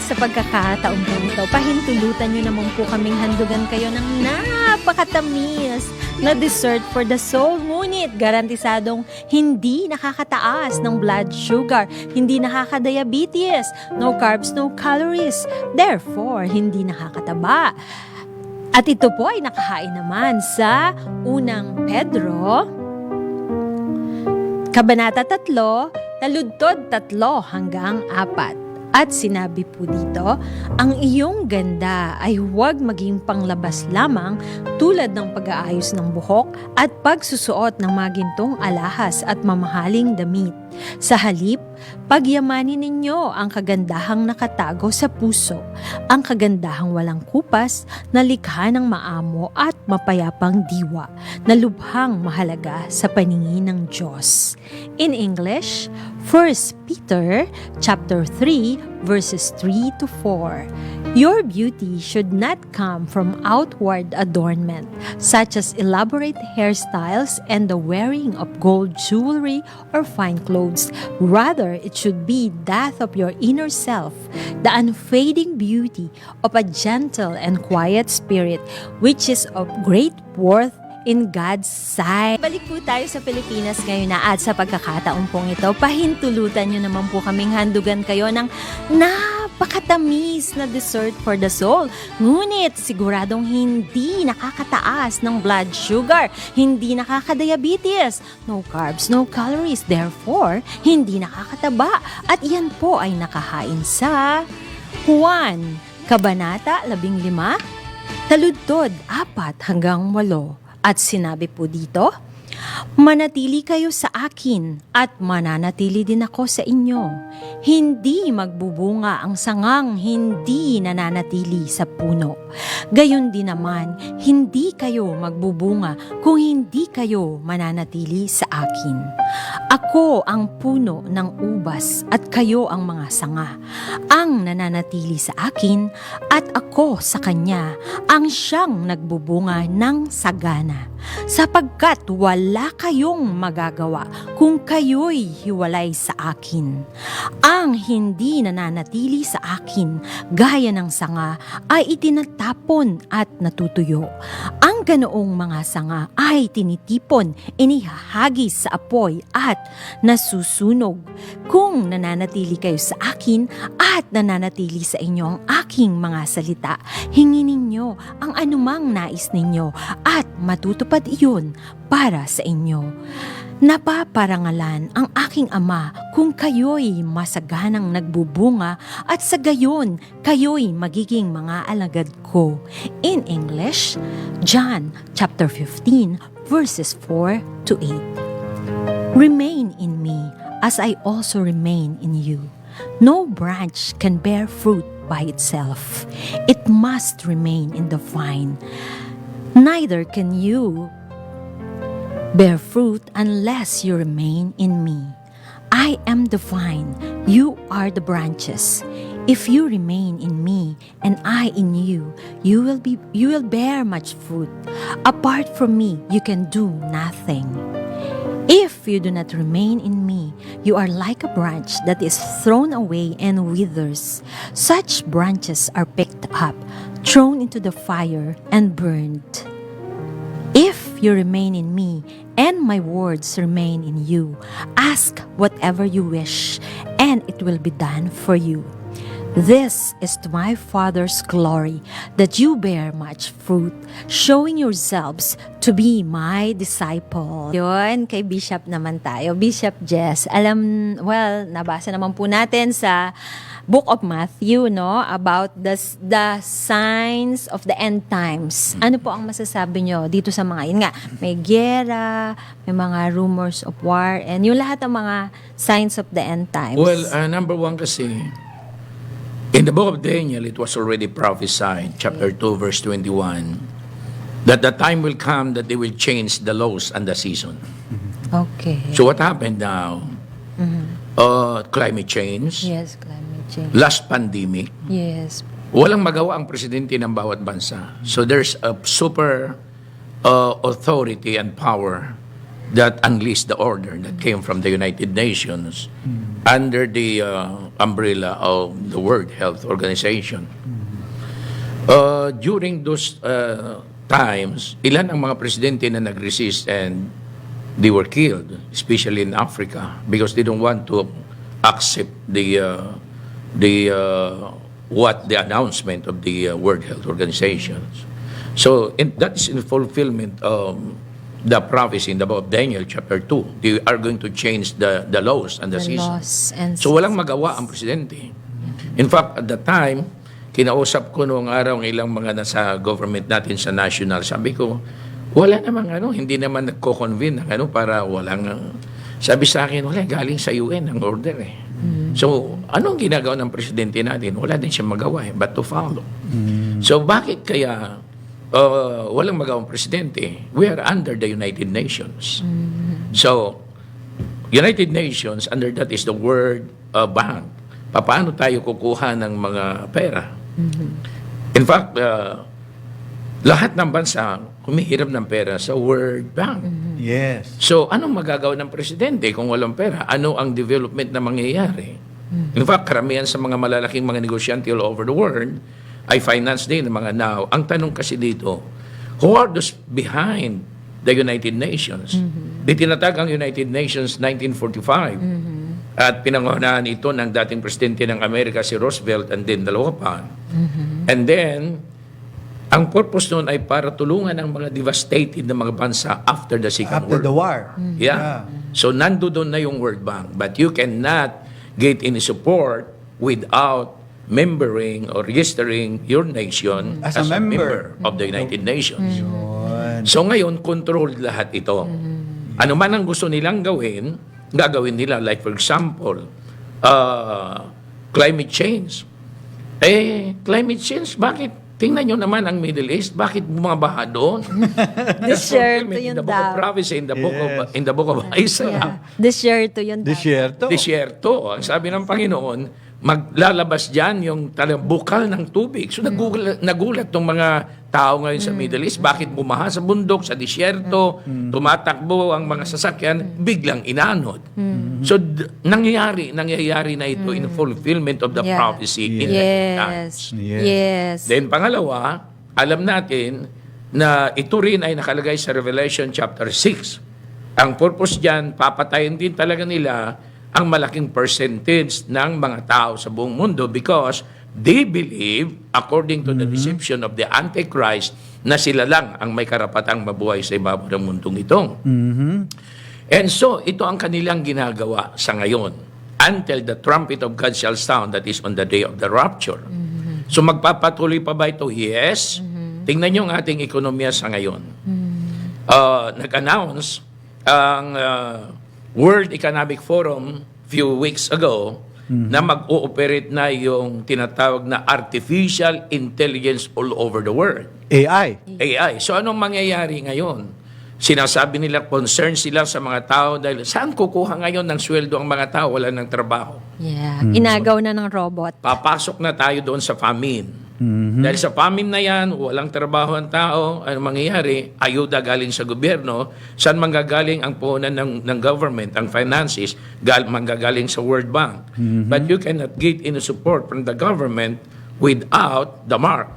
sa pagkakataon po ito, pahintulutan nyo naman po kaming handugan kayo ng napakatamis na dessert for the soul. Ngunit garantisadong hindi nakakataas ng blood sugar, hindi nakakadiabetes, no carbs, no calories, therefore hindi nakakataba. At ito po ay nakahain naman sa unang Pedro, Kabanata 3, taludtod 3 hanggang 4. At sinabi po dito, ang iyong ganda ay huwag maging panglabas lamang tulad ng pag-aayos ng buhok at pagsusuot ng mga gintong alahas at mamahaling damit. Sa halip, pagyamanin ninyo ang kagandahang nakatago sa puso, ang kagandahang walang kupas na likha ng maamo at mapayapang diwa na lubhang mahalaga sa paningin ng Diyos. In English, 1 Peter chapter 3 verses 3 to 4. Your beauty should not come from outward adornment, such as elaborate hairstyles and the wearing of gold jewelry or fine clothes. Rather, it should be that of your inner self, the unfading beauty of a gentle and quiet spirit, which is of great worth in God's sight. Balik po tayo sa Pilipinas ngayon na at sa pagkakataon pong ito, pahintulutan nyo naman po kaming handugan kayo ng napakatamis na dessert for the soul. Ngunit siguradong hindi nakakataas ng blood sugar, hindi nakakadiabetes, no carbs, no calories, therefore hindi nakakataba. At yan po ay nakahain sa Juan, Kabanata 15, taludtod 4 hanggang 8. At sinabi po dito, manatili kayo sa akin at mananatili din ako sa inyo. Hindi magbubunga ang sangang hindi nananatili sa puno. Gayon din naman, hindi kayo magbubunga kung hindi kayo mananatili sa akin. Ako ang puno ng ubas at kayo ang mga sanga. Ang nananatili sa akin at ako sa kanya ang siyang nagbubunga ng sagana. Sapagkat wala kayong magagawa kung kayo'y hiwalay sa akin. Ang hindi nananatili sa akin, gaya ng sanga, ay itinatapon at natutuyo. Ang ganoong mga sanga ay tinitipon, inihahagis sa apoy at nasusunog. Kung nananatili kayo sa akin at nananatili sa inyo ang aking mga salita, hingin ninyo ang anumang nais ninyo at matutupad iyon para sa inyo. Napaparangalan ang aking Ama kung kayo'y masaganang nagbubunga at sa gayon kayo'y magiging mga alagad ko. In English, John chapter 15 verses 4 to 8. Remain in me as I also remain in you. No branch can bear fruit by itself. It must remain in the vine. Neither can you bear fruit unless you remain in me. I am the vine, you are the branches. If you remain in me and I in you, you will bear much fruit. Apart from me, you can do nothing. If you do not remain in me, you are like a branch that is thrown away and withers. Such branches are picked up, thrown into the fire, and burned. If you remain in me, and my words remain in you, ask whatever you wish, and it will be done for you. This is to my Father's glory, that you bear much fruit, showing yourselves to be my disciple. Yun, kay Bishop naman tayo. Bishop Jess, nabasa naman po natin sa Book of Matthew, no, about the signs of the end times. Ano po ang masasabi nyo dito sa mga, yun nga, may giyera, may mga rumors of war, and yung lahat ng mga signs of the end times? Well, number one kasi, in the book of Daniel, it was already prophesied, chapter 2, verse 21, that the time will come that they will change the laws and the season. Okay. So what happened now? Climate change. Yes, climate change. Last pandemic. Yes. Walang magawa ang presidente ng bawat bansa. So there's a super authority and power that unleashed the order that came from the United Nations under the umbrella of the World Health Organization. During those times, ilan ang mga presidente na nag-resist and they were killed, especially in Africa, because they don't want to accept the announcement of the World Health Organization. So that is in fulfillment of the prophecy in the book of Daniel chapter 2. They are going to change the laws and the seasons. So walang magawa ang presidente. In fact, at the time, kinausap ko noong araw ng ilang mga nasa government natin sa national. Sabi ko, wala namang hindi naman nagko-convene ng para walang, sabi sa akin, wala, galing sa UN ang order eh. So, anong ginagawa ng presidente natin? Wala din siya magawa but to follow. So, bakit kaya walang magawang presidente? We are under the United Nations. So, United Nations, under that is the World Bank. Paano tayo kukuha ng mga pera? In fact, lahat ng bansa humihiram ng pera sa World Bank. Yes. So, anong magagawa ng presidente kung walang pera? Ano ang development na mangyayari? In fact, karamihan sa mga malalaking mga negosyante all over the world ay finance din ng mga now. Ang tanong kasi dito, who are those behind the United Nations? Di tinatag ang United Nations 1945. At pinangunahan ito ng dating presidente ng Amerika, si Roosevelt, and then dalawa pa. And then, ang purpose nun ay para tulungan ang mga devastated na mga bansa after the Second After World the war. Yeah. So, nandoon na yung World Bank. But you cannot get any support without membering or registering your nation As a member. of the United Nations. Yun. So, ngayon, controlled lahat ito. Ano man ang gusto nilang gawin, gagawin nila. Like, for example, climate change. Climate change, bakit? Tingnan nyo naman ang Middle East, bakit bumabaha doon? Desierto In yun the book of daw. prophecy, in the book of Yeah. Isaiah, Desierto yun daw. Desierto. Disyerto. Ang sabi ng Panginoon, maglalabas dyan yung bukal ng tubig. So nagulat tong mga tao ngayon sa Middle East. Bakit bumaha sa bundok, sa disyerto, tumatakbo ang mga sasakyan, biglang inanod. So nangyayari na ito in fulfillment of the Yeah. prophecy in the times. Yes. Yes. Yes. Then pangalawa, alam natin na ito rin ay nakalagay sa Revelation chapter 6. Ang purpose diyan, papatayin din talaga nila ang malaking percentage ng mga tao sa buong mundo because they believe, according to the deception of the Antichrist, na sila lang ang may karapatang mabuhay sa ibabaw ng mundong ito. And so, ito ang kanilang ginagawa sa ngayon until the trumpet of God shall sound, that is on the day of the rapture. So, magpapatuloy pa ba ito? Yes. Tingnan nyo ang ating ekonomiya sa ngayon. Nag-announce ang World Economic Forum few weeks ago na mag-ooperate na yung tinatawag na artificial intelligence all over the world. AI. AI. So anong mangyayari ngayon? Sinasabi nila concerned sila sa mga tao dahil saan kukuha ngayon ng sweldo ang mga tao? Wala ng trabaho. Yeah. Inagaw na ng robot. Papasok na tayo doon sa famine. Dahil sa famine na yan, walang trabaho ang tao, ano mangyayari? Ayuda galing sa gobyerno. Saan manggagaling ang puhunan ng government, ang finances? Manggagaling sa World Bank. But you cannot get any support from the government without the mark.